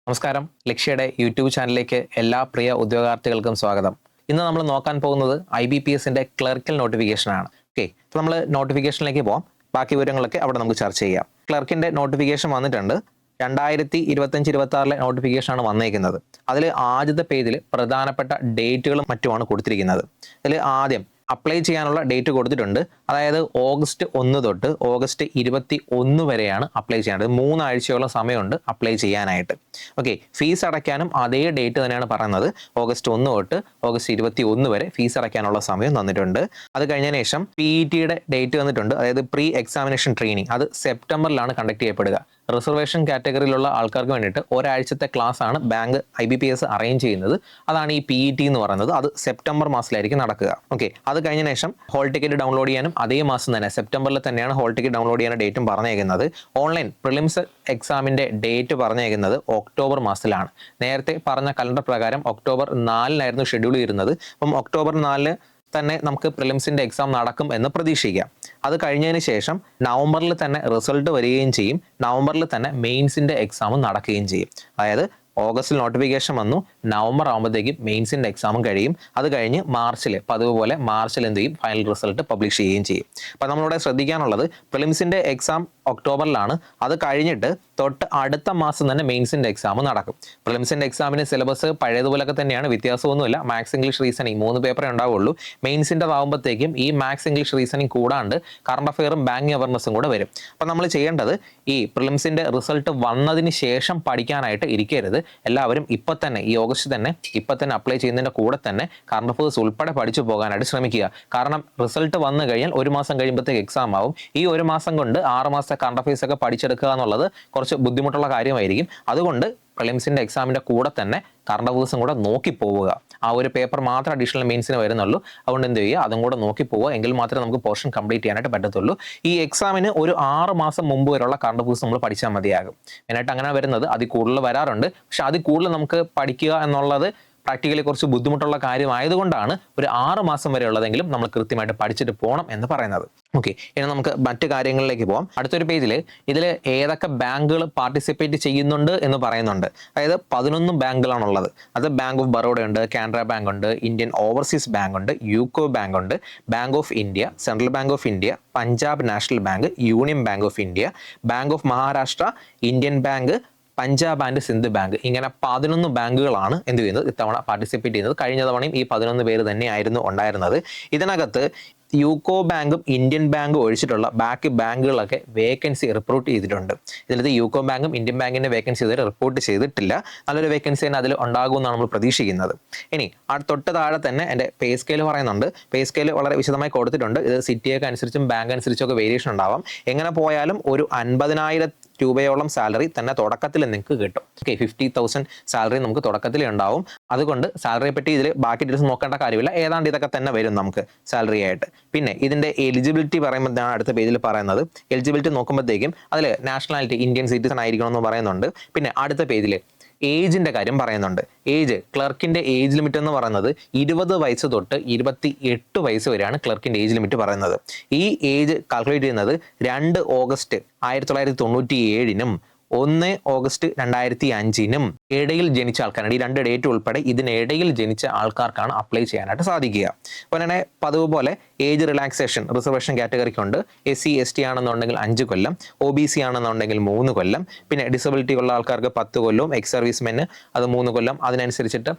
നമസ്കാരം. ലക്ഷ്യയുടെ യൂട്യൂബ് ചാനലിലേക്ക് എല്ലാ പ്രിയ ഉദ്യോഗാർത്ഥികൾക്കും സ്വാഗതം. ഇന്ന് നമ്മൾ നോക്കാൻ പോകുന്നത് IBPSന്റെ ക്ലർക്കൽ നോട്ടിഫിക്കേഷൻ ആണ്. ഓക്കെ, അപ്പോൾ നമ്മൾ നോട്ടിഫിക്കേഷനിലേക്ക് പോകാം. ബാക്കി വിവരങ്ങളൊക്കെ അവിടെ നമുക്ക് ചർച്ച ചെയ്യാം. ക്ലർക്കിന്റെ നോട്ടിഫിക്കേഷൻ വന്നിട്ടുണ്ട്. 2025-26 നോട്ടിഫിക്കേഷൻ ആണ് വന്നേക്കുന്നത്. അതിൽ ആദ്യത്തെ പേജിൽ പ്രധാനപ്പെട്ട ഡേറ്റുകളും മറ്റുമാണ് കൊടുത്തിരിക്കുന്നത്. അതിൽ ആദ്യം അപ്ലൈ ചെയ്യാനുള്ള ഡേറ്റ് കൊടുത്തിട്ടുണ്ട്. അതായത് ഓഗസ്റ്റ് 1 തൊട്ട് ഓഗസ്റ്റ് 21 വരെയാണ് അപ്ലൈ ചെയ്യേണ്ടത്. 3 ആഴ്ചയോളം സമയമുണ്ട് അപ്ലൈ ചെയ്യാനായിട്ട്. ഓക്കെ, ഫീസ് അടയ്ക്കാനും അതേ ഡേറ്റ് തന്നെയാണ് പറയുന്നത്. ഓഗസ്റ്റ് 1 തൊട്ട് ഓഗസ്റ്റ് 21 വരെ ഫീസ് അടയ്ക്കാനുള്ള സമയം തന്നിട്ടുണ്ട്. അത് കഴിഞ്ഞതിന് ശേഷം PETയുടെ ഡേറ്റ് തന്നിട്ടുണ്ട്. അതായത് പ്രീ എക്സാമിനേഷൻ ട്രെയിനിങ് അത് സെപ്റ്റംബറിലാണ് കണ്ടക്ട് ചെയ്യപ്പെടുക. റിസർവേഷൻ കാറ്റഗറിയിലുള്ള ആൾക്കാർക്ക് വേണ്ടിയിട്ട് ഒരാഴ്ചത്തെ ക്ലാസ് ആണ് ബാങ്ക് IBPS അറേഞ്ച് ചെയ്യുന്നത്. അതാണ് ഈ PET എന്ന് പറയുന്നത്. അത് സെപ്റ്റംബർ മാസത്തിലായിരിക്കും നടക്കുക. ഓക്കെ, അത് കഴിഞ്ഞ ശേഷം ഹോൾ ടിക്കറ്റ് ഡൗൺലോഡ് ചെയ്യാനും അതേ മാസം തന്നെ സെപ്റ്റംബറിൽ തന്നെയാണ് ഹോൾ ടിക്കറ്റ് ഡൗൺലോഡ് ചെയ്യാൻ ഡേറ്റും പറഞ്ഞേക്കുന്നത്. ഓൺലൈൻ പ്രിലിംസ് എക്സാമിന്റെ ഡേറ്റ് പറഞ്ഞേക്കുന്നത് ഒക്ടോബർ മാസത്തിലാണ്. നേരത്തെ പറഞ്ഞ കലണ്ടർ പ്രകാരം ഒക്ടോബർ 4-നായിരുന്നു ഷെഡ്യൂൾ ചെയ്യുന്നത്. അപ്പം ഒക്ടോബർ 4 തന്നെ നമുക്ക് പ്രിലിംസിന്റെ എക്സാം നടക്കും എന്ന് പ്രതീക്ഷിക്കാം. അത് കഴിഞ്ഞതിന് ശേഷം നവംബറിൽ തന്നെ റിസൾട്ട് വരികയും ചെയ്യും. നവംബറിൽ തന്നെ മെയിൻസിന്റെ എക്സാമും നടക്കുകയും ചെയ്യും. അതായത് ഓഗസ്റ്റിൽ നോട്ടിഫിക്കേഷൻ വന്നു, നവംബർ ആകുമ്പോഴത്തേക്കും മെയിൻസിന്റെ എക്സാമും കഴിയും. അത് കഴിഞ്ഞ് മാർച്ചിൽ പതിവ് പോലെ മാർച്ചിൽ എന്ത് ചെയ്യും, ഫൈനൽ റിസൾട്ട് പബ്ലിഷ് ചെയ്യുകയും ചെയ്യും. അപ്പം നമ്മളിവിടെ ശ്രദ്ധിക്കാനുള്ളത് പ്രിലിംസിന്റെ എക്സാം ഒക്ടോബറിലാണ്. അത് കഴിഞ്ഞിട്ട് തൊട്ട് അടുത്ത മാസം തന്നെ മെയിൻസിന്റെ എക്സാം നടക്കും. പ്രിലിംസിന്റെ എക്സാമിന് സിലബസ് പഴയതുപോലൊക്കെ തന്നെയാണ്, വ്യത്യാസമൊന്നുമില്ല. മാത്സ്, ഇംഗ്ലീഷ്, റീസണിങ് 3 പേപ്പറേ ഉണ്ടാവുള്ളൂ. മെയിൻസിന്റെ ആകുമ്പോഴത്തേക്കും ഈ മാത്സ്, ഇംഗ്ലീഷ്, റീസണിങ് കൂടാണ്ട് കറണ്ട് അഫെയറും ബാങ്കിങ് അവയർനെസ്സും കൂടെ വരും. അപ്പം നമ്മൾ ചെയ്യേണ്ടത് ഈ പ്രിലിംസിന്റെ റിസൾട്ട് വന്നതിന് ശേഷം പഠിക്കാനായിട്ട് ഇരിക്കരുത്. എല്ലാവരും ഇപ്പം തന്നെ ഈ ഓഗസ്റ്റ് തന്നെ അപ്ലൈ ചെയ്യുന്നതിന്റെ കൂടെ തന്നെ കറണ്ട് അഫെയർസ് ഉൾപ്പെടെ പഠിച്ചു പോകാനായിട്ട് ശ്രമിക്കുക. കാരണം റിസൾട്ട് വന്നു കഴിഞ്ഞാൽ 1 മാസം കഴിയുമ്പോഴത്തേക്ക് എക്സാം ആവും. ഈ 1 മാസം കൊണ്ട് 6 മാസത്തെ കറണ്ട് അഫെയർസ് ഒക്കെ പഠിച്ചെടുക്കുക എന്നുള്ളത് കുറച്ച് ബുദ്ധിമുട്ടുള്ള കാര്യമായിരിക്കും. അതുകൊണ്ട് പ്രിലിംസിന്റെ എക്സാമിന്റെ കൂടെ തന്നെ കറണ്ട് അഫെയർസും കൂടെ നോക്കി പോവുക. ആ ഒരു പേപ്പർ മാത്രം അഡീഷണൽ മെയിൻസിന് വരുന്നുള്ളൂ. അതുകൊണ്ട് എന്ത് ചെയ്യുക, അതും കൂടെ നോക്കി പോവുക. എങ്കിൽ മാത്രമേ നമുക്ക് പോർഷൻ കംപ്ലീറ്റ് ചെയ്യാനായിട്ട് പറ്റത്തുള്ളൂ. ഈ എക്സാമിന് ഒരു 6 മാസം മുമ്പ് വരെയുള്ള കറണ്ട് അഫെയർസ് നമ്മൾ പഠിച്ചാൽ മതിയാകും. മെയിനായിട്ട് അങ്ങനെ വരുന്നത്. അതിൽ കൂടുതൽ വരാറുണ്ട്. പക്ഷെ അതിൽ കൂടുതൽ നമുക്ക് പഠിക്കുക എന്നുള്ളത് പ്രാക്ടിക്കലി കുറച്ച് ബുദ്ധിമുട്ടുള്ള കാര്യമായതുകൊണ്ടാണ് ഒരു 6 മാസം വരെ ഉള്ളതെങ്കിലും നമ്മൾ കൃത്യമായിട്ട് പഠിച്ചിട്ട് പോകണം എന്ന് പറയുന്നത്. ഓക്കെ, ഇനി നമുക്ക് മറ്റു കാര്യങ്ങളിലേക്ക് പോകാം. അടുത്തൊരു പേജിൽ ഇതിൽ ഏതൊക്കെ ബാങ്കുകൾ പാർട്ടിസിപ്പേറ്റ് ചെയ്യുന്നുണ്ട് എന്ന് പറയുന്നുണ്ട്. അതായത് 11 ബാങ്കുകളാണുള്ളത്. അത് ബാങ്ക് ഓഫ് ബറോഡ ഉണ്ട്, കാനറ ബാങ്ക് ഉണ്ട്, ഇന്ത്യൻ ഓവർസീസ് ബാങ്ക് ഉണ്ട്, യൂക്കോ ബാങ്ക് ഉണ്ട്, bank of India, central bank of India, Punjab national bank, union bank of India, bank of Maharashtra, Indian bank, Punjab and Sindh bank. ഇങ്ങനെ 11 ബാങ്കുകളാണ് എന്ത് ചെയ്യുന്നത്, ഇത്തവണ പാർട്ടിസിപ്പേറ്റ് ചെയ്യുന്നത്. കഴിഞ്ഞ തവണയും ഈ 11 പേര് തന്നെയായിരുന്നു ഉണ്ടായിരുന്നത്. ഇതിനകത്ത് യൂക്കോ ബാങ്കും ഇന്ത്യൻ ബാങ്കും ഒഴിച്ചിട്ടുള്ള ബാക്കി ബാങ്കുകളൊക്കെ വേക്കൻസി റിപ്പോർട്ട് ചെയ്തിട്ടുണ്ട്. ഇതിനകത്ത് യൂക്കോ ബാങ്കും ഇന്ത്യൻ ബാങ്കിന്റെ വേക്കൻസി ഇതുവരെ റിപ്പോർട്ട് ചെയ്തിട്ടില്ല. നല്ലൊരു വേക്കൻസി തന്നെ അതിൽ ഉണ്ടാകുമെന്നാണ് നമ്മൾ പ്രതീക്ഷിക്കുന്നത്. ഇനി തൊട്ട് താഴെ തന്നെ എൻ്റെ പേ സ്കെയിൽ പറയുന്നുണ്ട്. പേ സ്കെയിൽ വളരെ വിശദമായി കൊടുത്തിട്ടുണ്ട്. ഇത് സിറ്റിയൊക്കെ അനുസരിച്ചും ബാങ്ക് അനുസരിച്ചും ഒക്കെ വേരിയേഷൻ ഉണ്ടാവാം. എങ്ങനെ പോയാലും ഒരു 50,000 രൂപയോളം സാലറി തന്നെ തുടക്കത്തിൽ നിങ്ങൾക്ക് കിട്ടും. ഓക്കെ, 50,000 സാലറി നമുക്ക് തുടക്കത്തിൽ ഉണ്ടാവും. അതുകൊണ്ട് സാലറിയെ പറ്റി ഇതിൽ ബാക്കി ഡീറ്റെയിൽസ് നോക്കേണ്ട കാര്യമില്ല. ഏതാണ്ട് ഇതൊക്കെ തന്നെ വരും നമുക്ക് സാലറി ആയിട്ട്. പിന്നെ ഇതിന്റെ എലിജിബിലിറ്റി പറയുമ്പോൾ അടുത്ത പേജിൽ പറയുന്നത്. എലിജിബിലിറ്റി നോക്കുമ്പോഴത്തേക്കും അതിൽ നാഷണാലിറ്റി ഇന്ത്യൻ സിറ്റിസൺ ആയിരിക്കണം എന്ന് പറയുന്നുണ്ട്. പിന്നെ അടുത്ത പേജിൽ ഏജിന്റെ കാര്യം പറയുന്നുണ്ട്. ഏജ്, ക്ലർക്കിന്റെ ഏജ് ലിമിറ്റ് എന്ന് പറയുന്നത് 20 വയസ്സ് തൊട്ട് 28 വയസ്സ് വരെയാണ് ക്ലർക്കിന്റെ ഏജ് ലിമിറ്റ് പറയുന്നത്. ഈ ഏജ് കാൽക്കുലേറ്റ് ചെയ്യുന്നത് 2 ഓഗസ്റ്റ് 1997-നും 1 ഓഗസ്റ്റ് 2005-നും ഇടയിൽ ജനിച്ച ആൾക്കാരാണ്. ഈ 2 ഡേറ്റ് ഉൾപ്പെടെ ഇതിനിടയിൽ ജനിച്ച ആൾക്കാർക്കാണ് അപ്ലൈ ചെയ്യാനായിട്ട് സാധിക്കുക. അപ്പോൾ തന്നെ പതിവ് പോലെ ഏജ് റിലാക്സേഷൻ റിസർവേഷൻ കാറ്റഗറിക്കുണ്ട്. SC ST ആണെന്നുണ്ടെങ്കിൽ 5 കൊല്ലം, OBC ആണെന്നുണ്ടെങ്കിൽ 3 കൊല്ലം, പിന്നെ ഡിസബിലിറ്റി ഉള്ള ആൾക്കാർക്ക് 10 കൊല്ലവും, എക്സ് സർവീസ്മെന് അത് 3 കൊല്ലം. അതിനനുസരിച്ചിട്ട്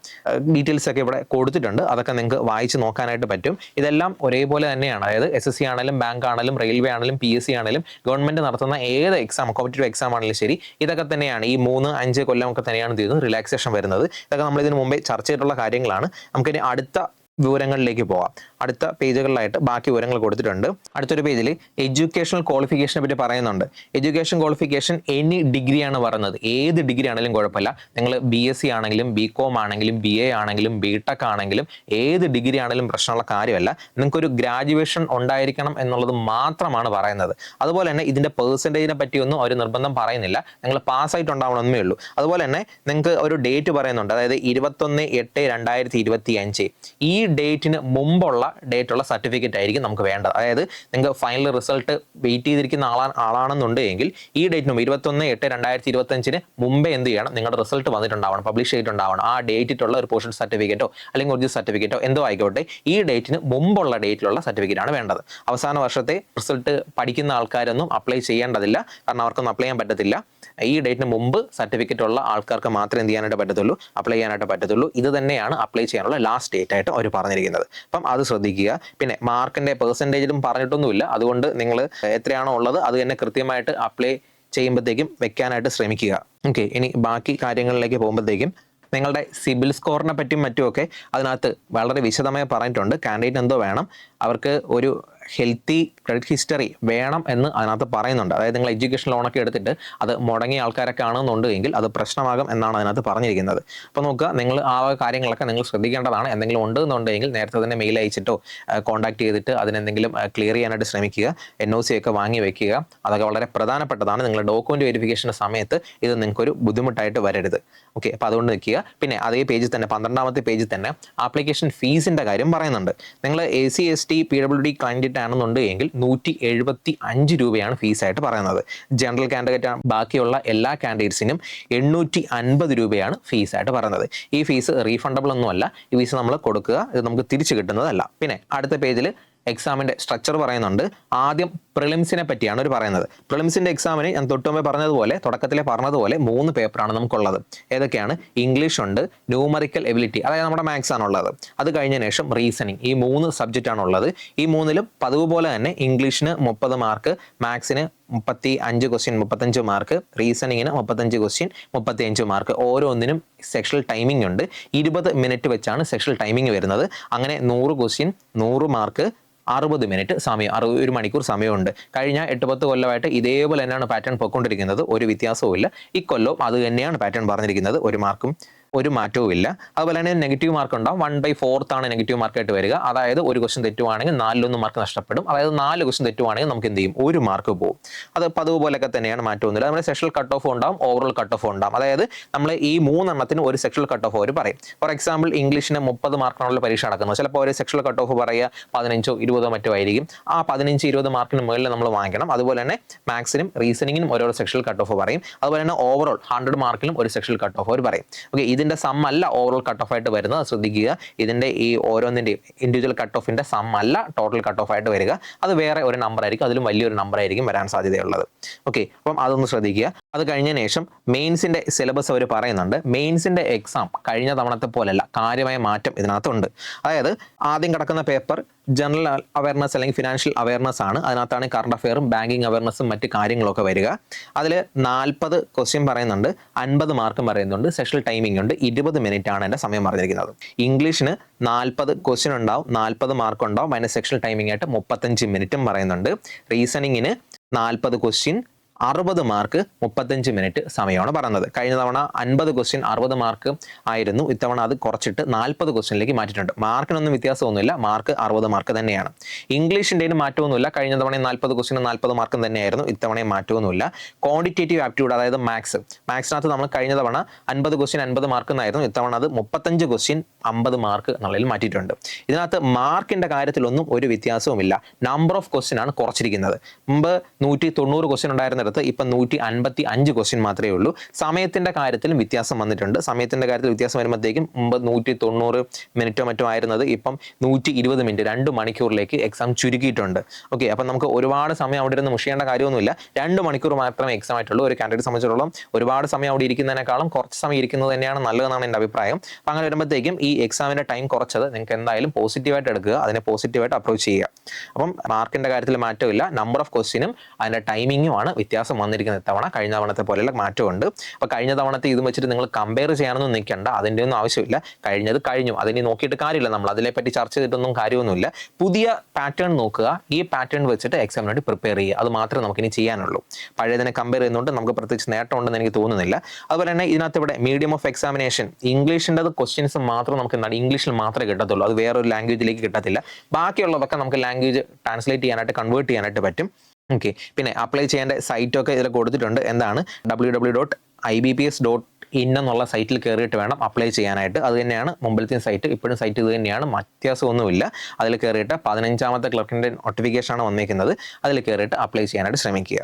ഡീറ്റെയിൽസ് ഒക്കെ ഇവിടെ കൊടുത്തിട്ടുണ്ട്. അതൊക്കെ നിങ്ങൾക്ക് വായിച്ച് നോക്കാനായിട്ട് പറ്റും. ഇതെല്ലാം ഒരേപോലെ തന്നെയാണ്. അതായത് SSC ആണെങ്കിലും ബാങ്ക് ആണെങ്കിലും റെയിൽവേ ആണെങ്കിലും PSC ആണെങ്കിലും ഗവൺമെന്റ് നടത്തുന്ന ഏത് എക്സാം, കോമ്പറ്റീവ് എക്സാം ആണെങ്കിലും ശരി, ഇതൊക്കെ തന്നെയാണ്. ഈ 3-5 കൊല്ലം ഒക്കെ തന്നെയാണ് റിലാക്സേഷൻ വരുന്നത്. ഇതൊക്കെ നമ്മൾ ഇതിനു മുമ്പേ ചർച്ച ചെയ്തിട്ടുള്ള കാര്യങ്ങളാണ്. നമുക്കിനി അടുത്ത വിവരങ്ങളിലേക്ക് പോകാം. അടുത്ത പേജുകളിലായിട്ട് ബാക്കി വിവരങ്ങൾ കൊടുത്തിട്ടുണ്ട്. അടുത്തൊരു പേജിൽ എഡ്യൂക്കേഷണൽ ക്വാളിഫിക്കേഷനെ പറ്റി പറയുന്നുണ്ട്. എഡ്യൂക്കേഷൻ ക്വാളിഫിക്കേഷൻ എനി ഡിഗ്രിയാണ് പറയുന്നത്. ഏത് ഡിഗ്രി ആണെങ്കിലും കുഴപ്പമില്ല. നിങ്ങൾ BSc ആണെങ്കിലും BCom ആണെങ്കിലും BA ആണെങ്കിലും BTech ആണെങ്കിലും ഏത് ഡിഗ്രി ആണെങ്കിലും പ്രശ്നമുള്ള കാര്യമല്ല. നിങ്ങൾക്കൊരു ഗ്രാജുവേഷൻ ഉണ്ടായിരിക്കണം എന്നുള്ളത് മാത്രമാണ് പറയുന്നത്. അതുപോലെ തന്നെ ഇതിന്റെ പെർസെൻറ്റേജിനെ പറ്റിയൊന്നും ഒരു നിർബന്ധം പറയുന്നില്ല. നിങ്ങൾ പാസ്സായിട്ടുണ്ടാവണമെന്നേ ഉള്ളൂ. അതുപോലെ തന്നെ നിങ്ങൾക്ക് ഒരു ഡേറ്റ് പറയുന്നുണ്ട്. അതായത് 21/8/2025. ഈ ഡേറ്റിന് മുമ്പുള്ള ഡേറ്റുള്ള സർട്ടിഫിക്കറ്റ് ആയിരിക്കും നമുക്ക് വേണ്ടത്. അതായത് നിങ്ങൾക്ക് ഫൈനൽ റിസൾട്ട് വെയിറ്റ് ചെയ്തിരിക്കുന്ന ആളാണെന്നുണ്ടെങ്കിൽ ഈ ഡേറ്റിന് മുമ്പ് 21/8/2025 മുമ്പേ എന്ത് ചെയ്യണം, നിങ്ങളുടെ റിസൾട്ട് വന്നിട്ടുണ്ടാവണം, പബ്ലിഷ് ചെയ്തിട്ടുണ്ടാവണം. ആ ഡേറ്റിട്ടുള്ള ഒരു പോർഷൻ സർട്ടിഫിക്കറ്റോ അല്ലെങ്കിൽ ഒറിജിനൽ സർട്ടിഫിക്കറ്റോ എന്തോ ആയിക്കോട്ടെ, ഈ ഡേറ്റിന് മുമ്പുള്ള ഡേറ്റിലുള്ള സർട്ടിഫിക്കറ്റ് ആണ് വേണ്ടത്. അവസാന വർഷത്തെ റിസൾട്ട് പഠിക്കുന്ന ആൾക്കാരൊന്നും അപ്ലൈ ചെയ്യേണ്ടതില്ല, കാരണം അവർക്കൊന്നും അപ്ലൈ ചെയ്യാൻ പറ്റത്തില്ല. ഈ ഡേറ്റിന് മുമ്പ് സർട്ടിഫിക്കറ്റ് ഉള്ള ആൾക്കാർക്ക് മാത്രമേ എന്ത് ചെയ്യാനായിട്ട് പറ്റത്തുള്ളൂ, അപ്ലൈ ചെയ്യാനായിട്ട് പറ്റത്തുള്ളൂ. ഇത് തന്നെയാണ് അപ്ലൈ ചെയ്യാനുള്ള ലാസ്റ്റ് ഡേറ്റ് ആയിട്ട് അവർ പറഞ്ഞിരിക്കുന്നത്. അപ്പം അത് ശ്രദ്ധിക്കുക. പിന്നെ മാർക്കിന്റെ പെർസെൻറ്റേജിലും പറഞ്ഞിട്ടൊന്നുമില്ല, അതുകൊണ്ട് നിങ്ങൾ എത്രയാണോ ഉള്ളത് അത് തന്നെ കൃത്യമായിട്ട് അപ്ലൈ ചെയ്യുമ്പോഴത്തേക്കും വെക്കാനായിട്ട് ശ്രമിക്കുക. ഓക്കെ, ഇനി ബാക്കി കാര്യങ്ങളിലേക്ക് പോകുമ്പോഴത്തേക്കും നിങ്ങളുടെ സിബിൽ സ്കോറിനെ പറ്റിയും മറ്റുമൊക്കെ അതിനകത്ത് വളരെ വിശദമായി പറഞ്ഞിട്ടുണ്ട്. കാൻഡിഡേറ്റ് എന്തോ വേണം, അവർക്ക് ഒരു ഹെൽത്തി ക്രെഡിറ്റ് ഹിസ്റ്ററി വേണം എന്ന് അതിനകത്ത് പറയുന്നുണ്ട്. അതായത് നിങ്ങൾ എഡ്യൂക്കേഷൻ ലോണൊക്കെ എടുത്തിട്ട് അത് മുടങ്ങിയ ആൾക്കാരൊക്കെ ആണെന്നുണ്ടെങ്കിൽ അത് പ്രശ്നമാകും എന്നാണ് അതിനകത്ത് പറഞ്ഞിരിക്കുന്നത്. അപ്പോൾ നോക്കുക, നിങ്ങൾ ആ കാര്യങ്ങളൊക്കെ നിങ്ങൾ ശ്രദ്ധിക്കേണ്ടതാണ്. എന്തെങ്കിലും ഉണ്ടെന്നുണ്ടെങ്കിൽ നേരത്തെ തന്നെ മെയിൽ അയച്ചിട്ടോ കോൺടാക്ട് ചെയ്തിട്ട് അതിനെന്തെങ്കിലും ക്ലിയർ ചെയ്യാനായിട്ട് ശ്രമിക്കുക. NOC ഒക്കെ വാങ്ങി വെക്കുക. അതൊക്കെ വളരെ പ്രധാനപ്പെട്ടതാണ്. നിങ്ങൾ ഡോക്യുമെന്റ് വെരിഫിക്കേഷൻ്റെ സമയത്ത് ഇത് നിങ്ങൾക്കൊരു ബുദ്ധിമുട്ടായിട്ട് വരരുത്. ഓക്കെ, അപ്പോൾ അതുകൊണ്ട് നിൽക്കുക. പിന്നെ അതേ പേജിൽ തന്നെ 12ാമത്തെ പേജിൽ തന്നെ ആപ്ലിക്കേഷൻ ഫീസിൻ്റെ കാര്യം പറയുന്നുണ്ട്. നിങ്ങൾ AC ST PWD കാൻഡിഡേറ്റ് ആണെന്നുണ്ടെങ്കിൽ 175 രൂപയാണ് ഫീസായിട്ട് പറയുന്നത്. ജനറൽ കാൻഡിഡേറ്റ് ബാക്കിയുള്ള എല്ലാ കാൻഡിഡേറ്റ്സിനും 850 രൂപയാണ് ഫീസായിട്ട് പറയുന്നത്. ഈ ഫീസ് റീഫണ്ടബിൾ ഒന്നുമല്ല. ഈ ഫീസ് നമ്മൾ കൊടുക്കുക, ഇത് നമുക്ക് തിരിച്ചു കിട്ടുന്നതല്ല. പിന്നെ അടുത്ത പേജിൽ എക്സാമിൻ്റെ സ്ട്രക്ചർ പറയുന്നുണ്ട്. ആദ്യം പ്രിലിംസിനെ പറ്റിയാണ് അവർ പറയുന്നത്. പ്രിലിംസിൻ്റെ എക്സാമിന് ഞാൻ തൊട്ടുമുമ്പേ പറഞ്ഞതുപോലെ, തുടക്കത്തിലെ പറഞ്ഞതുപോലെ 3 പേപ്പറാണ് നമുക്കുള്ളത്. ഏതൊക്കെയാണ്? ഇംഗ്ലീഷ് ഉണ്ട്, ന്യൂമറിക്കൽ എബിലിറ്റി, അതായത് നമ്മുടെ മാത്സ് ആണുള്ളത്. അത് കഴിഞ്ഞ ശേഷം റീസണിങ്. ഈ 3 സബ്ജക്റ്റ് ആണുള്ളത്. ഈ 3ലും പതിവ് പോലെ തന്നെ ഇംഗ്ലീഷിന് 30 മാർക്ക്, മാത്സിന് 35 ക്വസ്റ്റ്യൻ 35 മാർക്ക്, റീസണിങ്ങിന് 35 ക്വസ്റ്റ്യൻ 35 മാർക്ക്. ഓരോന്നിനും സെക്ഷൽ ടൈമിംഗ് ഉണ്ട്. 20 മിനിറ്റ് വെച്ചാണ് സെക്ഷൽ ടൈമിംഗ് വരുന്നത്. അങ്ങനെ 100 ക്വസ്റ്റ്യൻ 100 മാർക്ക് 60 മിനിറ്റ് സമയം, 1 മണിക്കൂർ സമയമുണ്ട്. കഴിഞ്ഞ 8-10 കൊല്ലമായിട്ട് ഇതേപോലെ തന്നെയാണ് പാറ്റേൺ പോയിക്കൊണ്ടിരിക്കുന്നത്. ഒരു വ്യത്യാസവും ഇല്ല. ഇക്കൊല്ലവും അത് തന്നെയാണ് പാറ്റേൺ പറഞ്ഞിരിക്കുന്നത്. ഒരു മാറ്റവും ഇല്ല. അതുപോലെ തന്നെ നെഗറ്റീവ് മാർക്ക് ഉണ്ടാവും. 1/4 ആണ് നെഗറ്റീവ് മാർക്കായിട്ട് വരിക. അതായത് ഒരു ക്വസ്റ്റ്യൻ തെറ്റുവാണെങ്കിൽ 4 മാർക്ക് നഷ്ടപ്പെടും. അതായത് 4 ക്വസ്റ്റ്യൻ തെറ്റുവാണെങ്കിൽ നമുക്ക് എന്ത് ചെയ്യും? 1 മാർക്ക് പോകും. അത് പതിവ് പോലെയൊക്കെ തന്നെയാണ്, മാറ്റമൊന്നുമില്ല. നമ്മുടെ സെക്ഷൽ കട്ട് ഓഫ് ഉണ്ടാവും, ഓവറോൾ കട്ട് ഓഫ് ഉണ്ടാവും. അതായത് നമ്മൾ ഈ 3 എണ്ണത്തിന് ഒരു സെക്ഷൽ കട്ട് ഓഫ് അവർ പറയും. ഫോർ എക്സാമ്പിൾ ഇംഗ്ലീഷിന് 30 മാർക്കിനുള്ള പരീക്ഷ നടക്കുന്നത്. ചിലപ്പോൾ ഒരു സെക്ഷൽ കട്ട് ഓഫ് പറയുക 15 20 മറ്റോ ആയിരിക്കും. ആ 15-20 മാർക്കിന് മുകളിൽ നമ്മൾ വാങ്ങിക്കണം. അതുപോലെ തന്നെ മാത്സിനും റീസണിങ്ങിനും ഓരോ സെക്ഷൽ കട്ട് ഓഫ് പറയും. അതുപോലെ തന്നെ ഓവറോൾ 100 മാർക്കിലും ഒരു സെക്ഷൽ കട്ട് ഓഫ് അവർ പറയും. ഓക്കെ, ഇതിന്റെ സം അല്ല ഓവറോൾ കട്ട് ഓഫ് ആയിട്ട് വരുന്നത്, ശ്രദ്ധിക്കുക. ഇതിന്റെ ഈ ഓരോന്നിന്റെയും ഇൻഡിവിജ്വൽ കട്ട് ഓഫിന്റെ സം അല്ല ടോട്ടൽ കട്ട് ഓഫ് ആയിട്ട് വരിക. അത് വേറെ ഒരു നമ്പർ ആയിരിക്കും, അതിലും വലിയൊരു നമ്പർ ആയിരിക്കും വരാൻ സാധ്യതയുള്ളത്. ഓക്കെ, അപ്പം അതൊന്ന് ശ്രദ്ധിക്കുക. അത് കഴിഞ്ഞ ശേഷം മെയിൻസിന്റെ സിലബസ് അവർ പറയുന്നുണ്ട്. മെയിൻസിന്റെ എക്സാം കഴിഞ്ഞ തവണത്തെ പോലെയല്ല, കാര്യമായ മാറ്റം ഇതിനകത്തുണ്ട്. അതായത് ആദ്യം കിടക്കുന്ന പേപ്പർ ജനറൽ അവയർനെസ് അല്ലെങ്കിൽ ഫിനാൻഷ്യൽ അവയർനെസ് ആണ്. അതിനകത്താണ് കറണ്ട് അഫെയറും ബാങ്കിങ് അവയർനെസ്സും മറ്റ് കാര്യങ്ങളൊക്കെ വരിക. അതിൽ 40 ക്വസ്റ്റ്യൻ പറയുന്നുണ്ട്, 50 മാർക്കും പറയുന്നുണ്ട്. സെക്ഷൽ ടൈമിംഗ് ഉണ്ട്, 20 മിനിറ്റ് ആണ് എൻ്റെ സമയം പറഞ്ഞിരിക്കുന്നത്. ഇംഗ്ലീഷിന് 40 ക്വസ്റ്റ്യൻ ഉണ്ടാവും, 40 മാർക്ക് ഉണ്ടാവും. അതിൻ്റെ സെക്ഷൽ ടൈമിംഗ് ആയിട്ട് 35 മിനിറ്റും പറയുന്നുണ്ട്. റീസണിങ്ങിന് 40 ക്വസ്റ്റ്യൻ 60 മാർക്ക് 35 മിനിറ്റ് സമയമാണ് പറയുന്നത്. കഴിഞ്ഞ തവണ 50 ക്വസ്റ്റ്യൻ 60 മാർക്ക് ആയിരുന്നു. ഇത്തവണ അത് കുറച്ചിട്ട് 40 ക്വസ്റ്റ്യനിലേക്ക് മാറ്റിയിട്ടുണ്ട്. മാർക്കിനൊന്നും വ്യത്യാസമൊന്നുമില്ല, മാർക്ക് 60 മാർക്ക് തന്നെയാണ്. ഇംഗ്ലീഷിൻ്റെയും മാറ്റമൊന്നുമില്ല. കഴിഞ്ഞ തവണ 40 ക്വസ്റ്റ്യൻ 40 മാർക്കും തന്നെയായിരുന്നു. ഇത്തവണയും മാറ്റമൊന്നുമില്ല. ക്വാണ്ടിറ്റേറ്റീവ് ആപ്റ്റിറ്റ്യൂഡ്, അതായത് മാത്സിനകത്ത് നമ്മൾ കഴിഞ്ഞ തവണ 50 ക്വസ്റ്റ്യൻ 50 മാർക്ക് എന്നായിരുന്നു. ഇത്തവണ അത് 35 ക്വസ്റ്റ്യൻ 50 മാർക്ക് എന്നുള്ളതിൽ മാറ്റിയിട്ടുണ്ട്. ഇതിനകത്ത് മാർക്കിന്റെ കാര്യത്തിലൊന്നും ഒരു വ്യത്യാസവുമില്ല. നമ്പർ ഓഫ് ക്വസ്റ്റ്യൻ ആണ് കുറച്ചിരിക്കുന്നത്. മുമ്പ് 190 ക്വസ്റ്റ്യൻ ഉണ്ടായിരുന്ന ഇപ്പം 155 ക്വസ്റ്റ്യൻ മാത്രമേ ഉള്ളൂ. സമയത്തിന്റെ കാര്യത്തിലും വ്യത്യാസം വന്നിട്ടുണ്ട്. സമയത്തിന്റെ കാര്യത്തിൽ വ്യത്യാസം വരുമ്പോഴത്തേക്കും മുമ്പ് 190 മിനിറ്റോ മറ്റോ ആയിരുന്നത് ഇപ്പം 120 മിനിറ്റ് 2 മണിക്കൂറിലേക്ക് എക്സാം ചുരുക്കിയിട്ടുണ്ട്. ഓക്കെ, അപ്പം നമുക്ക് ഒരുപാട് സമയം അവിടെ ഇരുന്ന് മുഷിയേണ്ട കാര്യമൊന്നുമില്ല. 2 മണിക്കൂർ മാത്രമേ എക്സാം ആയിട്ടുള്ളൂ. ഒരു കാൻഡിഡേറ്റ് സംബന്ധിച്ചിടത്തോളം ഒരുപാട് സമയം അവിടെ ഇരിക്കുന്നതിനേക്കാളും കുറച്ച് സമയം ഇരിക്കുന്നത് തന്നെയാണ് നല്ലതെന്നാണ് എൻ്റെ അഭിപ്രായം. അപ്പം അങ്ങനെ വരുമ്പോഴത്തേക്കും ഈ എക്സാമിന്റെ ടൈം കുറച്ചത് നിങ്ങൾക്ക് എന്തായാലും പോസിറ്റീവായിട്ട് എടുക്കുക, അതിനെ പോസിറ്റീവായിട്ട് അപ്രോച്ച് ചെയ്യുക. അപ്പം മാർക്കിന്റെ കാര്യത്തിൽ മാറ്റമില്ല, നമ്പർ ഓഫ് ക്വസ്റ്റ്യനും അതിന്റെ ടൈമിങ്ങുമാണ് വ്യത്യാസം വന്നിരിക്കുന്ന തവണ. കഴിഞ്ഞ തവണത്തെ പോലെയുള്ള മാറ്റമുണ്ട്. അപ്പോൾ കഴിഞ്ഞ തവണത്തെ ഇതും വെച്ചിട്ട് നിങ്ങൾ കമ്പയർ ചെയ്യാനൊന്നും നിൽക്കേണ്ട, അതിൻ്റെ ഒന്നും ആവശ്യമില്ല. കഴിഞ്ഞത് കഴിഞ്ഞു, അതിനെ നോക്കിയിട്ട് കാര്യമില്ല. നമ്മൾ അതിനെപ്പറ്റി ചർച്ച ചെയ്തിട്ടൊന്നും കാര്യമൊന്നുമില്ല. പുതിയ പാറ്റേൺ നോക്കുക, ഈ പാറ്റേൺ വെച്ചിട്ട് എക്സാമിന് വേണ്ടി പ്രിപ്പയർ ചെയ്യുക. അത് മാത്രമേ നമുക്കിനി ചെയ്യാനുള്ളൂ. പഴയതിനെ കമ്പയർ ചെയ്യുന്നതുകൊണ്ട് നമുക്ക് പ്രത്യേകിച്ച് നേട്ടമുണ്ടെന്ന് എനിക്ക് തോന്നുന്നില്ല. അതുപോലെ തന്നെ ഇതിനകത്ത് ഇവിടെ മീഡിയം ഓഫ് എക്സാമിനേഷൻ ഇംഗ്ലീഷിൻ്റെ ക്വസ്റ്റ്യൻസ് മാത്രം നമുക്ക് എന്താണ് ഇംഗ്ലീഷിൽ മാത്രമേ കിട്ടത്തുള്ളൂ. അത് വേറൊരു ലാംഗ്വേജിലേക്ക് കിട്ടത്തില്ല. ബാക്കിയുള്ളതൊക്കെ നമുക്ക് ലാംഗ്വേജ് ട്രാൻസ്ലേറ്റ് ചെയ്യാനായിട്ട് കൺവേർട്ട് ചെയ്യാനായിട്ട് പറ്റും. ഓക്കെ, പിന്നെ അപ്ലൈ ചെയ്യേണ്ട സൈറ്റൊക്കെ ഇതിൽ കൊടുത്തിട്ടുണ്ട്. എന്താണ്? www.ibps.in ഇൻ എന്നുള്ള സൈറ്റിൽ കയറിയിട്ട് വേണം അപ്ലൈ ചെയ്യാനായിട്ട്. അത് തന്നെയാണ് മുമ്പിലത്തെ സൈറ്റ്, ഇപ്പോഴും സൈറ്റ് ഇത് തന്നെയാണ്, വ്യത്യാസമൊന്നുമില്ല. അതിൽ കയറിയിട്ട് 15ാമത്തെ ക്ലർക്കിൻ്റെ നോട്ടിഫിക്കേഷനാണ് വന്നിരിക്കുന്നത്, അതിൽ കയറിയിട്ട് അപ്ലൈ ചെയ്യാനായിട്ട് ശ്രമിക്കുക.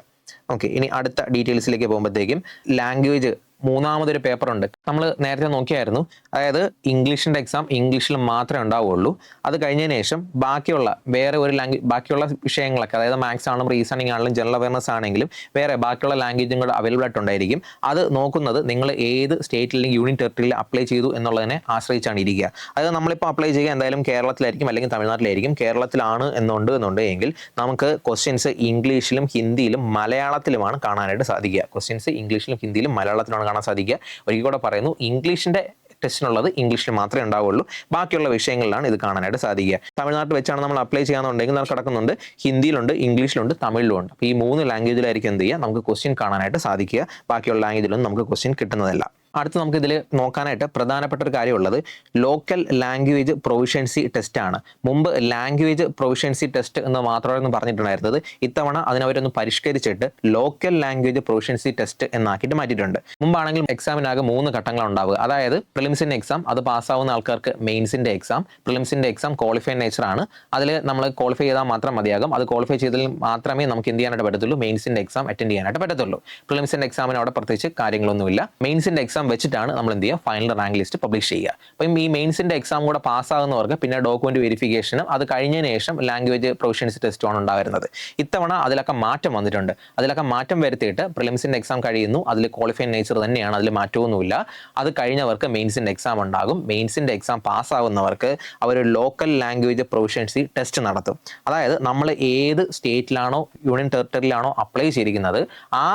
ഓക്കെ, ഇനി അടുത്ത ഡീറ്റെയിൽസിലേക്ക് പോകുമ്പോഴത്തേക്കും ലാംഗ്വേജ് മൂന്നാമതൊരു പേപ്പർ ഉണ്ട്. നമ്മൾ നേരത്തെ നോക്കിയായിരുന്നു, അതായത് ഇംഗ്ലീഷിൻ്റെ എക്സാം ഇംഗ്ലീഷിൽ മാത്രമേ ഉണ്ടാവുകയുള്ളൂ. അത് കഴിഞ്ഞതിന് ശേഷം ബാക്കിയുള്ള വേറെ ഒരു ബാക്കിയുള്ള വിഷയങ്ങളൊക്കെ, അതായത് മാത്സ് ആണെങ്കിലും റീസണിങ് ആണെങ്കിലും ജനറൽ അവയർനെസ് ആണെങ്കിലും വേറെ ബാക്കിയുള്ള ലാംഗ്വേജും കൂടെ അവൈലബിൾ ആയിട്ടുണ്ടായിരിക്കും. അത് നോക്കുന്നത് നിങ്ങൾ ഏത് സ്റ്റേറ്റിൽ അല്ലെങ്കിൽ യൂണിയൻ ടെറിട്ടറിയിൽ അപ്ലൈ ചെയ്തു എന്നുള്ളതിനെ ആശ്രയിച്ചാണ് ഇരിക്കുക. അതായത് നമ്മളിപ്പോൾ അപ്ലൈ ചെയ്യുക എന്തായാലും കേരളത്തിലായിരിക്കും അല്ലെങ്കിൽ തമിഴ്നാട്ടിലായിരിക്കും. കേരളത്തിലാണ് എന്നുണ്ടെങ്കിൽ നമുക്ക് ക്വസ്റ്റ്യൻസ് ഇംഗ്ലീഷിലും ഹിന്ദിയിലും മലയാളത്തിലുമാണ് കാണാനായിട്ട് സാധിക്കുക. ക്വസ്റ്റ്യൻസ് ഇംഗ്ലീഷിലും ഹിന്ദിയിലും മലയാളത്തിലാണ് കാണാൻ സാധിക്കുക. ഒരിക്കൽ കൂടെ പറയുന്നു, ഇംഗ്ലീഷിന്റെ ടെസ്റ്റിനുള്ളത് ഇംഗ്ലീഷിൽ മാത്രമേ ഉണ്ടാവുള്ളൂ, ബാക്കിയുള്ള വിഷയങ്ങളിലാണ് ഇത് കാണാനായിട്ട് സാധിക്കുക. തമിഴ്നാട്ടിൽ വെച്ചാണ് നമ്മൾ അപ്ലൈ ചെയ്യാന്നുണ്ടെങ്കിൽ നമുക്ക് കിടക്കുന്നുണ്ട് ഹിന്ദിയിലുണ്ട്, ഇംഗ്ലീഷിലുണ്ട്, തമിഴിലുണ്ട്. അപ്പോൾ ഈ 3 ലാംഗ്വേജിലായിരിക്കും എന്ത് ചെയ്യുക, നമുക്ക് ക്വസ്റ്റ്യൻ കാണാനായിട്ട് സാധിക്കുക. ബാക്കിയുള്ള ലാംഗ്വേജിലൊന്നും നമുക്ക് ക്വസ്റ്റ്യൻ കിട്ടുന്നതല്ല. അടുത്ത് നമുക്ക് ഇതിൽ നോക്കാനായിട്ട് പ്രധാനപ്പെട്ട ഒരു കാര്യമുള്ളത് ലോക്കൽ ലാംഗ്വേജ് പ്രൊവിഷ്യൻസി ടെസ്റ്റ് ആണ്. മുമ്പ് ലാംഗ്വേജ് പ്രൊവിഷ്യൻസി ടെസ്റ്റ് എന്ന് മാത്രമായിരുന്നു പറഞ്ഞിട്ടുണ്ടായിരുന്നത്. ഇത്തവണ അതിനവരൊന്ന് പരിഷ്കരിച്ചിട്ട് ലോക്കൽ ലാംഗ്വേജ് പ്രൊവിഷ്യൻസി ടെസ്റ്റ് എന്നാക്കിയിട്ട് മാറ്റിയിട്ടുണ്ട്. മുമ്പാണെങ്കിലും എക്സാമിനാകെ 3 ഘട്ടങ്ങൾ ഉണ്ടാവുക. അതായത് പ്രിലിംസിന്റെ എക്സാം, അത് പാസ്സാവുന്ന ആൾക്കാർക്ക് മെയിൻസിന്റെ എക്സാം. പ്രിലിംസിന്റെ എക്സാം ക്വാളിഫൈഡ് നേച്ചർ ആണ്. അതിൽ നമ്മൾ ക്വാളിഫൈ ചെയ്താൽ മാത്രം മതിയാകും. അത് ക്വാളിഫൈ ചെയ്തതിൽ മാത്രമേ നമുക്ക് എന്ത് ചെയ്യാനായിട്ട് പറ്റത്തുള്ളൂ, മെയിൻസിന്റെ എക്സാം അറ്റൻഡ് ചെയ്യാനായിട്ട് പറ്റത്തുള്ളൂ. പ്രിലിംസിന്റെ എക്സാമിന് അവിടെ പ്രത്യേകിച്ച് കാര്യങ്ങളൊന്നുമില്ല. മെയിൻസിന്റെ എക്സാം വെച്ചിട്ടാണ് നമ്മൾ എന്ത് ചെയ്യുക, ഫൈനൽ റാങ്ക് ലിസ്റ്റ് പബ്ലിഷ് ചെയ്യുക. അപ്പം ഈ മെയിൻസിന്റെ എക്സാം കൂടെ പാസ്സാകുന്നവർക്ക് പിന്നെ ഡോക്യുമെന്റ് വെരിഫിക്കേഷനും അത് കഴിഞ്ഞതിന് ശേഷം ലാംഗ്വേജ് പ്രൊവിഷ്യൻസി ടെസ്റ്റുമാണ് ഉണ്ടായിരുന്നത്. ഇത്തവണ അതിലൊക്കെ മാറ്റം വന്നിട്ടുണ്ട്. അതിലൊക്കെ മാറ്റം വരുത്തിയിട്ട് പ്രിലിംസിന്റെ എക്സാം കഴിയുന്നു, അതിൽ ക്വാളിഫൈഡ് നേച്ചർ തന്നെയാണ്, അതിൽ മാറ്റമൊന്നുമില്ല. അത് കഴിഞ്ഞവർക്ക് മെയിൻസിന്റെ എക്സാം ഉണ്ടാകും. മെയിൻസിന്റെ എക്സാം പാസ്സാകുന്നവർക്ക് അവർ ലോക്കൽ ലാംഗ്വേജ് പ്രൊവിഷ്യൻസി ടെസ്റ്റ് നടത്തും. അതായത് നമ്മൾ ഏത് സ്റ്റേറ്റിലാണോ യൂണിയൻ ടെറിട്ടറിയിലാണോ അപ്ലൈ ചെയ്തിരിക്കുന്നത് ആ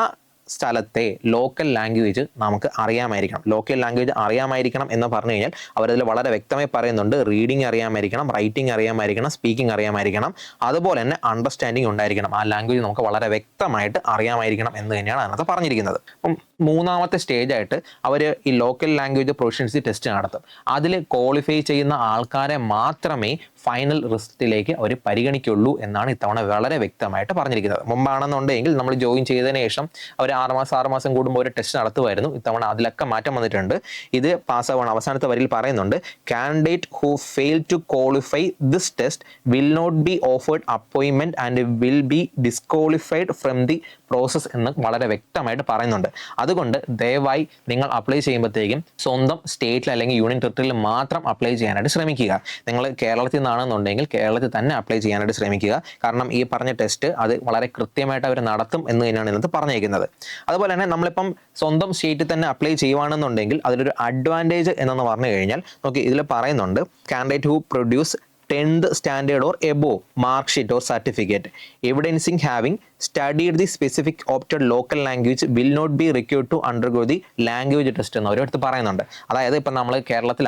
സ്ഥലത്തെ ലോക്കൽ ലാംഗ്വേജ് നമുക്ക് അറിയാമായിരിക്കണം. ലോക്കൽ ലാംഗ്വേജ് അറിയാമായിരിക്കണം എന്ന് പറഞ്ഞു കഴിഞ്ഞാൽ അവരതിൽ വളരെ വ്യക്തമായി പറയുന്നുണ്ട്. റീഡിങ് അറിയാമായിരിക്കണം, റൈറ്റിംഗ് അറിയാമായിരിക്കണം, സ്പീക്കിംഗ് അറിയാമായിരിക്കണം, അതുപോലെ തന്നെ അണ്ടർസ്റ്റാൻഡിങ് ഉണ്ടായിരിക്കണം. ആ ലാംഗ്വേജ് നമുക്ക് വളരെ വ്യക്തമായിട്ട് അറിയാമായിരിക്കണം എന്ന് തന്നെയാണ് അതിനകത്ത് പറഞ്ഞിരിക്കുന്നത്. അപ്പം 3ാമത്തെ സ്റ്റേജായിട്ട് അവർ ഈ ലോക്കൽ ലാംഗ്വേജ് പ്രൊഫഷൻസി ടെസ്റ്റ് നടത്തും. അതിൽ ക്വാളിഫൈ ചെയ്യുന്ന ആൾക്കാരെ മാത്രമേ ഫൈനൽ റിസൾട്ടിലേക്ക് അവർ പരിഗണിക്കുള്ളൂ എന്നാണ് ഇത്തവണ വളരെ വ്യക്തമായിട്ട് പറഞ്ഞിരിക്കുന്നത്. മുമ്പാണെന്നുണ്ടെങ്കിൽ നമ്മൾ ജോയിൻ ചെയ്തതിന് ശേഷം അവർ 6 മാസം കൂടുമ്പോൾ ഒരു ടെസ്റ്റ് നടത്തുമായിരുന്നു. ഇത്തവണ അതിലൊക്കെ മാറ്റം വന്നിട്ടുണ്ട്. ഇത് പാസ്സാവണം. അവസാനത്തെ വരിയിൽ പറയുന്നുണ്ട്, candidate who fail to qualify this test will not be offered അപ്പോയിൻമെന്റ് and will be disqualified from the process എന്ന് വളരെ വ്യക്തമായിട്ട് പറയുന്നുണ്ട്. അതുകൊണ്ട് ദയവായി നിങ്ങൾ അപ്ലൈ ചെയ്യുമ്പോഴത്തേക്കും സ്വന്തം സ്റ്റേറ്റിൽ അല്ലെങ്കിൽ യൂണിയൻ ടെറിട്ടറിയിൽ മാത്രം അപ്ലൈ ചെയ്യാനായിട്ട് ശ്രമിക്കുക. നിങ്ങൾ കേരളത്തിൽ നിന്നാണെന്നുണ്ടെങ്കിൽ കേരളത്തിൽ തന്നെ അപ്ലൈ ചെയ്യാനായിട്ട് ശ്രമിക്കുക. കാരണം ഈ പറഞ്ഞ ടെസ്റ്റ് അത് വളരെ കൃത്യമായിട്ട് അവർ നടത്തും എന്ന് തന്നെയാണ് ഇന്നത്തെ പറഞ്ഞിരിക്കുന്നത്. അതുപോലെ തന്നെ നമ്മളിപ്പം സ്വന്തം സ്റ്റേറ്റിൽ തന്നെ അപ്ലൈ ചെയ്യുവാണെന്നുണ്ടെങ്കിൽ അതിലൊരു അഡ്വാൻറ്റേജ് എന്നു പറഞ്ഞു കഴിഞ്ഞാൽ നോക്കി ഇതിൽ പറയുന്നുണ്ട്, candidate who produce 10th standard or above mark sheet or certificate evidencing having studied the specific opted local language will not be required to undergo the language test എന്ന് അവരെടുത്ത് പറയുന്നുണ്ട്. അതായത് ഇപ്പം നമ്മൾ കേരളത്തിൽ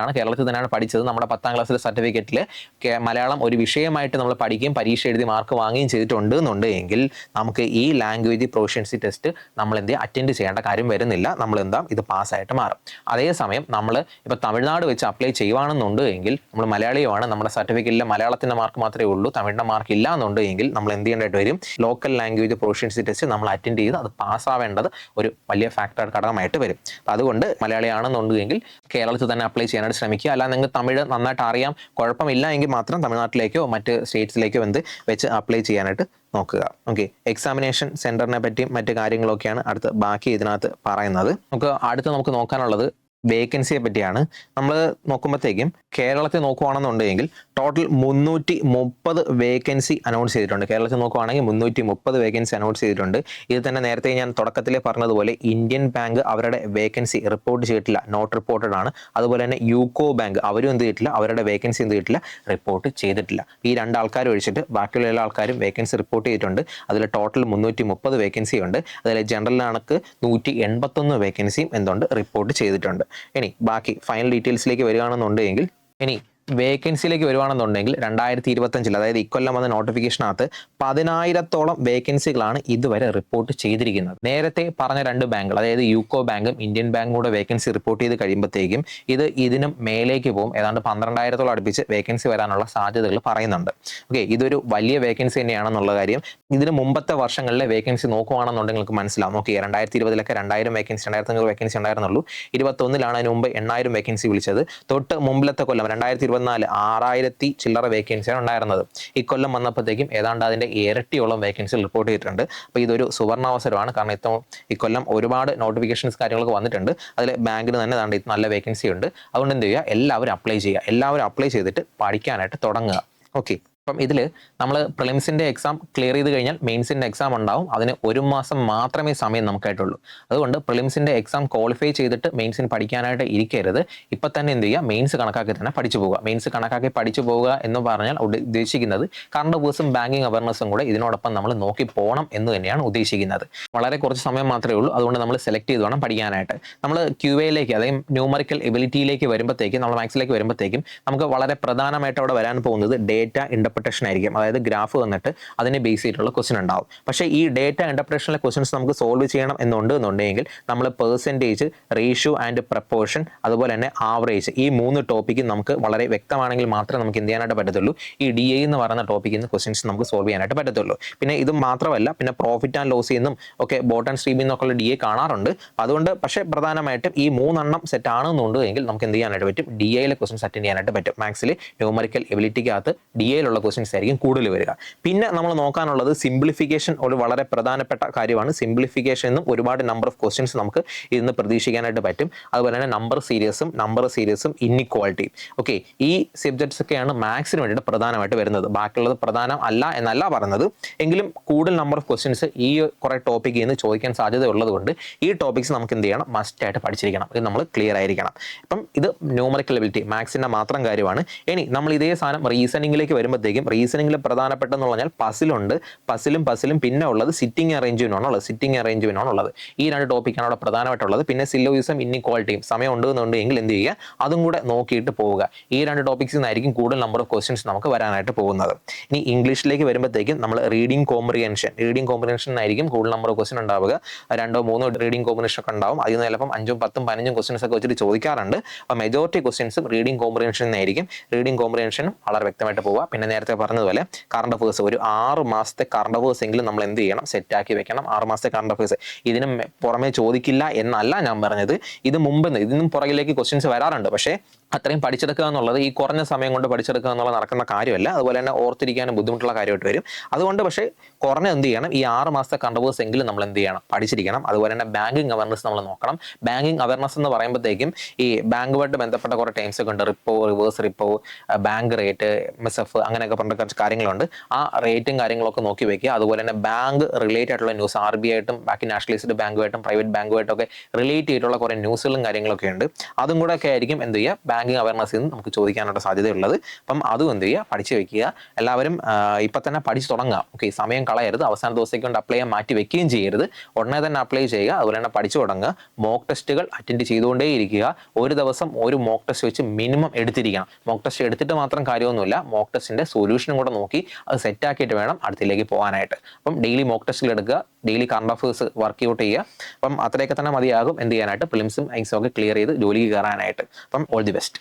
തന്നെയാണ് പഠിച്ചത്. നമ്മുടെ 10ാം ക്ലാസ്സിലെ സർട്ടിഫിക്കറ്റിൽ മലയാളം ഒരു വിഷയമായിട്ട് നമ്മൾ പഠിക്കുകയും പരീക്ഷ എഴുതി മാർക്ക് വാങ്ങുകയും ചെയ്തിട്ടുണ്ട് എന്നുണ്ടെങ്കിൽ നമുക്ക് ഈ ലാംഗ്വേജ് പ്രൊഫഷൻസി ടെസ്റ്റ് നമ്മൾ അറ്റൻഡ് ചെയ്യേണ്ട കാര്യം വരുന്നില്ല. നമ്മൾ ഇത് പാസ്സായിട്ട് മാറും. അതേസമയം നമ്മൾ ഇപ്പോൾ തമിഴ്നാട് വെച്ച് അപ്ലൈ ചെയ്യുവാണെന്നുണ്ടെങ്കിൽ നമ്മൾ മലയാളിയുമാണ്, നമ്മുടെ സർട്ടിഫിക്കറ്റ് മലയാളത്തിന്റെ മാർക്ക് മാത്രമേ ഉള്ളൂ, തമിഴിന്റെ മാർക്ക് ഇല്ല എന്നുണ്ടെങ്കിൽ നമ്മൾ എന്ത് ചെയ്യേണ്ടതായിട്ട് വരും, ലോക്കൽ ലാംഗ്വേജ് പ്രൊഫഷൻസി ടെസ്റ്റ് നമ്മൾ അറ്റൻഡ് ചെയ്ത് അത് പാസ്സാവേണ്ടത് ഒരു വലിയ ഫാക്ടർ ഘടകമായിട്ട് വരും. അപ്പം അതുകൊണ്ട് മലയാളിയാണെന്നുണ്ടെങ്കിൽ കേരളത്തിൽ തന്നെ അപ്ലൈ ചെയ്യാനായിട്ട് ശ്രമിക്കുക. അല്ല നിങ്ങൾക്ക് തമിഴ് നന്നായിട്ട് അറിയാം, കുഴപ്പമില്ല എങ്കിൽ മാത്രം തമിഴ്നാട്ടിലേക്കോ മറ്റ് സ്റ്റേറ്റ്സിലേക്കോ വെച്ച് അപ്ലൈ ചെയ്യാനായിട്ട് നോക്കുക. ഓക്കെ, എക്സാമിനേഷൻ സെന്ററിനെ പറ്റിയും മറ്റു കാര്യങ്ങളൊക്കെയാണ് അടുത്ത് ബാക്കി ഇതിനകത്ത് പറയുന്നത്. നമുക്ക് നോക്കാനുള്ളത് വേക്കൻസിയെ പറ്റിയാണ്. നമ്മൾ നോക്കുമ്പോഴത്തേക്കും കേരളത്തിൽ നോക്കുകയാണെന്നുണ്ടെങ്കിൽ ടോട്ടൽ 330 വേക്കൻസി അനൗൺസ് ചെയ്തിട്ടുണ്ട്. കേരളത്തിൽ നോക്കുകയാണെങ്കിൽ 330 വേക്കൻസി അനൗൺസ് ചെയ്തിട്ടുണ്ട്. ഇത് തന്നെ നേരത്തെ ഞാൻ തുടക്കത്തിൽ പറഞ്ഞതുപോലെ ഇന്ത്യൻ ബാങ്ക് അവരുടെ വേക്കൻസി റിപ്പോർട്ട് ചെയ്തിട്ടില്ല, നോട്ട് റിപ്പോർട്ടഡ് ആണ്. അതുപോലെ തന്നെ യൂക്കോ ബാങ്ക് അവരും എന്ത് ചെയ്തിട്ടില്ല, അവരുടെ വേക്കൻസി എന്ത് ചെയ്തിട്ടില്ല, റിപ്പോർട്ട് ചെയ്തിട്ടില്ല. ഈ 2 ആൾക്കാർ ഒഴിച്ചിട്ട് ബാക്കിയുള്ള എല്ലാ ആൾക്കാരും വേക്കൻസി റിപ്പോർട്ട് ചെയ്തിട്ടുണ്ട്. അതിൽ ടോട്ടൽ 330 വേക്കൻസി ഉണ്ട്. അതിൽ ജനറൽ കണക്ക് 181 വേക്കൻസിയും എന്തുണ്ട് റിപ്പോർട്ട് ചെയ്തിട്ടുണ്ട്. ഇനി ബാക്കി ഫൈനൽ ഡീറ്റെയിൽസിലേക്ക് വരികയാണെന്നുണ്ടെങ്കിൽ ഇനി വേക്കൻസിയിലേക്ക് വരുവാണെന്നുണ്ടെങ്കിൽ 2025 അതായത് ഇക്കൊല്ലം വന്ന നോട്ടിഫിക്കേഷനകത്ത് 10,000-ഓളം വേക്കൻസികളാണ് ഇതുവരെ റിപ്പോർട്ട് ചെയ്തിരിക്കുന്നത്. നേരത്തെ പറഞ്ഞ 2 ബാങ്കുകൾ, അതായത് യൂക്കോ ബാങ്കും ഇന്ത്യൻ ബാങ്കും കൂടെ വേക്കൻസി റിപ്പോർട്ട് ചെയ്ത് കഴിയുമ്പോഴത്തേക്കും ഇതിനും മേലേക്ക് പോകും. ഏതാണ്ട് 12,000-ഓളം അടുപ്പിച്ച് വേക്കൻസി വരാനുള്ള സാധ്യതകൾ പറയുന്നുണ്ട്. ഓക്കെ, ഇതൊരു വലിയ വേക്കൻസി തന്നെയാണെന്നുള്ള കാര്യം ഇതിന് മുമ്പത്തെ വർഷങ്ങളിലെ വേക്കൻസി നോക്കുകയാണെന്നുണ്ടെങ്കിൽ നിങ്ങൾക്ക് മനസ്സിലാവും. ഓക്കെ, 2020-ലൊക്കെ 2,000 വേക്കൻസി 2,500 വേക്കൻസി ഉണ്ടായിരുന്നുള്ളൂ. 21-ലാണ് അതിന് മുമ്പ് 8,000 വേക്കൻസി വിളിച്ചത്. തൊട്ട് മുമ്പിലത്തെ കൊല്ലം 2024 6,000 ചില്ലറ വേക്കൻസിയാണ് ഉണ്ടായിരുന്നത്. ഇക്കൊല്ലം വന്നപ്പോഴത്തേക്കും ഏതാണ്ട് അതിന്റെ ഇരട്ടിയോളം വേക്കൻസി റിപ്പോർട്ട് ചെയ്തിട്ടുണ്ട്. അപ്പോൾ ഇതൊരു സുവർണാവസരമാണ്. കാരണം ഇക്കൊല്ലം ഒരുപാട് നോട്ടിഫിക്കേഷൻസ് കാര്യങ്ങളൊക്കെ വന്നിട്ടുണ്ട്. അതിൽ ബാങ്കിന് തന്നെ നല്ല വേക്കൻസി ഉണ്ട്. അതുകൊണ്ട് എന്ത് ചെയ്യുക, എല്ലാവരും അപ്ലൈ ചെയ്യുക. എല്ലാവരും അപ്ലൈ ചെയ്തിട്ട് പഠിക്കാനായിട്ട് തുടങ്ങുക. ഓക്കെ, അപ്പം ഇതിൽ നമ്മൾ പ്രിലിംസിൻ്റെ എക്സാം ക്ലിയർ ചെയ്ത് കഴിഞ്ഞാൽ മെയിൻസിൻ്റെ എക്സാം ഉണ്ടാവും. അതിന് 1 മാസം മാത്രമേ സമയം നമുക്കായിട്ടുള്ളൂ. അതുകൊണ്ട് പ്രിലിംസിൻ്റെ എക്സാം ക്വാളിഫൈ ചെയ്തിട്ട് മെയിൻസിന് പഠിക്കാനായിട്ട് ഇരിക്കരുത്. ഇപ്പം തന്നെ എന്ത് ചെയ്യുക, മെയിൻസ് കണക്കാക്കി തന്നെ പഠിച്ചു പോവുക. മെയിൻസ് കണക്കാക്കി പഠിച്ചു പോവുക എന്ന് പറഞ്ഞാൽ ഉദ്ദേശിക്കുന്നത് കറണ്ട് അഫയേഴ്സും ബാങ്കിങ് അവയർനെസ്സും കൂടെ ഇതിനോടൊപ്പം നമ്മൾ നോക്കി പോകണം എന്ന് തന്നെയാണ് ഉദ്ദേശിക്കുന്നത്. വളരെ കുറച്ച് സമയം മാത്രമേ ഉള്ളൂ. അതുകൊണ്ട് നമ്മൾ സെലക്ട് ചെയ്ത് വേണം പഠിക്കാനായിട്ട്. നമ്മൾ QAയിലേക്ക്, അതായത് ന്യൂമറിക്കൽ എബിലിറ്റിയിലേക്ക് വരുമ്പോഴത്തേക്കും, നമ്മൾ മാത്സിലേക്ക് വരുമ്പോഴത്തേക്കും നമുക്ക് വളരെ പ്രധാനമായിട്ട് അവിടെ വരാൻ പോകുന്നത് ഡേറ്റ ഇന്റർപ്രിട്ടേഷൻ ആയിരിക്കും. അതായത് ഗ്രാഫ് വന്നിട്ട് അതിനെ ബേസ് ചെയ്തിട്ടുള്ള ക്വസ്റ്റ്യൻ ഉണ്ടാവും. പക്ഷേ ഈ ഡേറ്റ ഇന്റർപ്രിട്ടേഷനിലെ ക്വസ്റ്റ്യൻസ് നമുക്ക് സോൾവ് ചെയ്യണം എന്നുണ്ടെങ്കിൽ നമ്മൾ പെർസെൻറ്റേജ്, റേഷ്യോ ആൻഡ് പ്രപ്പോർഷൻ, അതുപോലെ തന്നെ ആവറേജ്, ഈ 3 ടോപ്പിക്ക് നമുക്ക് വളരെ വ്യക്തമാണെങ്കിൽ മാത്രമേ നമുക്ക് എന്ത് ചെയ്യാനായിട്ട് പറ്റത്തുള്ളൂ, ഈ DA എന്ന് പറയുന്ന ടോപ്പിക്കിൽ നിന്ന് ക്വസ്റ്റ്യൻസ് നമുക്ക് സോൾവ് ചെയ്യാനായിട്ട് പറ്റത്തുള്ളൂ. പിന്നെ ഇത് മാത്രമല്ല, പിന്നെ പ്രോഫിറ്റ് ആൻഡ് ലോസ് എന്നും ഒക്കെ ബോട്ടം സ്ട്രീമിൽ നിന്നൊക്കെയുള്ള DA കാണാറുണ്ട്. അതുകൊണ്ട് പക്ഷേ പ്രധാനമായിട്ടും ഈ 3 എണ്ണം സെറ്റ് ആണെന്നുണ്ടെങ്കിൽ നമുക്ക് എന്ത് ചെയ്യാനായിട്ട് പറ്റും, DAയിലെ ക്വസ്റ്റ്യൻസ് അറ്റൻഡ് ചെയ്യാനായിട്ട് പറ്റും. മാത്സിൽ ന്യൂമറിക്കൽ എബിലിറ്റിക്കകത്ത് DAയിലുള്ള ക്വസ്റ്റ്യൻസ് ആയിരിക്കും കൂടുതൽ വരിക. പിന്നെ നമ്മൾ നോക്കാനുള്ളത് സിംപ്ലിഫിക്കേഷൻ, ഒരു വളരെ പ്രധാനപ്പെട്ട കാര്യമാണ്. സിംപ്ലിഫിക്കേഷൻ എന്നും ഒരുപാട് നമ്പർ ഓഫ് ക്വസ്റ്റ്യൻസ് നമുക്ക് ഇതിന്ന് പ്രതീക്ഷിക്കാനായിട്ട് പറ്റും. അതുപോലെ തന്നെ നമ്പർ സീരീസും ഇൻഇക്വാളിറ്റിയും. ഓക്കെ, ഈ സബ്ജക്ട്സ് ഒക്കെയാണ് മാത്സിന് വേണ്ടിയിട്ട് പ്രധാനമായിട്ട് വരുന്നത്. ബാക്കിയുള്ളത് പ്രധാനം അല്ല എന്നല്ല പറയുന്നത്, എങ്കിലും കൂടുതൽ നമ്പർ ഓഫ് ക്വസ്റ്റ്യൻസ് ഈ കുറേ ടോപ്പിക്കിൽ നിന്ന് ചോദിക്കാൻ സാധ്യത ഉള്ളത് കൊണ്ട് ഈ ടോപ്പിക്സ് നമുക്ക് എന്ത് ചെയ്യണം, മസ്റ്റ് ആയിട്ട് പഠിച്ചിരിക്കണം. ഇത് നമ്മൾ ക്ലിയർ ആയിരിക്കണം. അപ്പം ഇത് ന്യൂമറിക്കൽ എബിലിറ്റി മാത്സിന്റെ മാത്രം കാര്യമാണ്. ഇനി നമ്മൾ ഇതേ സാധനം റീസണിങ്ങിലേക്ക് വരുമ്പോഴത്തേക്കും, റീസണിങ്ങിൽ പ്രധാനപ്പെട്ടെന്ന് പറഞ്ഞാൽ പസിലുണ്ട്. പസിലും പിന്നെ ഉള്ളത് സിറ്റിംഗ് അറേഞ്ച്മെന്റാണുള്ളത്. ഈ 2 ടോപ്പിക്കാണ് അവിടെ പ്രധാനമായിട്ടുള്ളത്. പിന്നെ സിലോയിസം, ഇൻഇക്വാളിറ്റിയും സമയം ഉണ്ടെന്നുണ്ടെങ്കിൽ എന്ത് ചെയ്യുക, അതും കൂടെ നോക്കിയിട്ട് പോവുക. ഈ 2 ടോപ്പിക്സിൽ നിന്നായിരിക്കും കൂടുതൽ നമ്പർ ഓഫ് ക്വസ്റ്റ്യൻസ് നമുക്ക് വരാനായിട്ട് പോകുന്നത്. ഇനി ഇംഗ്ലീഷിലേക്ക് വരുമ്പോഴത്തേക്കും നമ്മൾ റീഡിംഗ് കോംപ്രിഹെൻഷൻ ആയിരിക്കും കൂടുതൽ നമ്പർ ഓഫ് ക്വസ്റ്റ്യൻ ഉണ്ടാവുക. 2 3 റീഡിംഗ് കോമ്പിനേഷൻ ഒക്കെ ഉണ്ടാവും. അതിൽ നിന്ന് ചിലപ്പം 5 10 15 ക്വസ്റ്റ്യൻസ് ഒക്കെ വെച്ചിട്ട് ചോദിക്കാറുണ്ട്. അപ്പോൾ മെജോറിറ്റി ക്വസ്റ്റ്യൻസും റീഡിംഗ് കോംപ്രിഹെൻഷനായിരിക്കും. റീഡിംഗ് കോംപ്രിഹെൻഷനും വളരെ വ്യക്തമായിട്ട് പോവുക. പിന്നെ നേരത്തെ പറഞ്ഞതുപോലെ കറണ്ട് അഫയേഴ്സ്, ഒരു 6 മാസത്തെ കറണ്ട് അഫയേഴ്സ് എങ്കിലും നമ്മൾ എന്ത് ചെയ്യണം, സെറ്റാക്കി വെക്കണം. 6 മാസത്തെ കറണ്ട് അഫയേഴ്സ് ഇതിന് പുറമെ ചോദിക്കില്ല എന്നല്ല ഞാൻ പറഞ്ഞത്. ഇതിനും പുറകിലേക്ക് ക്വസ്റ്റ്യൻസ് വരാറുണ്ട്. പക്ഷേ അത്രയും പഠിച്ചെടുക്കുക എന്നുള്ളത് ഈ കുറഞ്ഞ സമയം കൊണ്ട് പഠിച്ചെടുക്കുക എന്നുള്ളത് നടക്കുന്ന കാര്യമല്ല. അതുപോലെ തന്നെ ഓർത്തിരിക്കാനും ബുദ്ധിമുട്ടുള്ള കാര്യമായിട്ട് വരും. അതുകൊണ്ട് പക്ഷേ കുറഞ്ഞ എന്ത് ചെയ്യണം, ഈ 6 മാസത്തെ കറണ്ട് അഫയേഴ്സ് എങ്കിലും നമ്മൾ എന്ത് ചെയ്യണം, പഠിച്ചിരിക്കണം. അതുപോലെ തന്നെ ബാങ്കിങ് അവയർനെസ് നമ്മൾ നോക്കണം. ബാങ്കിങ് അവയർനെസ് എന്ന് പറയുമ്പോഴത്തേക്കും ഈ ബാങ്കുമായിട്ട് ബന്ധപ്പെട്ട കുറേ ടൈംസ് ഒക്കെ ഉണ്ട്. Repo, reverse repo, bank rate, MSF, അങ്ങനെയൊക്കെ പറഞ്ഞ കുറച്ച് കാര്യങ്ങളുണ്ട്. ആ റേറ്റും കാര്യങ്ങളൊക്കെ നോക്കി വെക്കുക. അതുപോലെ തന്നെ ബാങ്ക് റിലേറ്റഡ് ആയിട്ടുള്ള ന്യൂസ്, RBI ആയിട്ടും ബാക്കി നാഷണലൈസ്ഡ് ബാങ്കുമായിട്ടും പ്രൈവറ്റ് ബാങ്കുമായിട്ടും ഒക്കെ റിലേറ്റ് ചെയ്തിട്ടുള്ള കുറേ ന്യൂസുകളും കാര്യങ്ങളൊക്കെ ഉണ്ട്. അതും കൂടെ ഒക്കെ ആയിരിക്കും എന്ത് ചെയ്യുക, ബാങ്കിങ് അവയർനെസ്സിൽ നിന്ന് നമുക്ക് ചോദിക്കാനുള്ള സാധ്യതയുള്ളത്. അപ്പം അതും എന്ത് ചെയ്യുക, പഠിച്ചു വെക്കുക. എല്ലാവരും ഇപ്പം തന്നെ പഠിച്ചു തുടങ്ങുക. ഓക്കെ, സമയം കളയരുത്. അവസാന ദിവസത്തേക്ക് കൊണ്ട് അപ്ലൈ ചെയ്യാൻ മാറ്റി വെക്കുകയും ചെയ്യരുത്. ഉടനെ തന്നെ അപ്ലൈ ചെയ്യുക. അതുപോലെ തന്നെ പഠിച്ചു തുടങ്ങുക. മോക്ക് ടെസ്റ്റുകൾ അറ്റൻഡ് ചെയ്തുകൊണ്ടേയിരിക്കുക. ഒരു ദിവസം ഒരു മോക്ക് ടെസ്റ്റ് വെച്ച് മിനിമം എടുത്തിരിക്കണം. മോക്ക് ടെസ്റ്റ് എടുത്തിട്ട് മാത്രം കാര്യമൊന്നുമില്ല. മോക്ക് ടെസ്റ്റിന്റെ സൊല്യൂഷനും കൂടെ നോക്കി അത് സെറ്റാക്കിയിട്ട് വേണം അടുത്തിലേക്ക് പോകാനായിട്ട്. അപ്പം ഡെയിലി മോക്ക് ടെസ്റ്റുകൾ എടുക്കുക. Daily current affairs work out ചെയ്യുക. അപ്പം അത്രയൊക്കെ തന്നെ മതിയാകും എന്ത് ചെയ്യാനായിട്ട്, പ്രിലിംസും എക്സാം ഒക്കെ ക്ലിയർ ചെയ്ത് ജോലിക്ക് കയറാനായിട്ട്. അപ്പം ഓൾ ദി ബെസ്റ്റ്.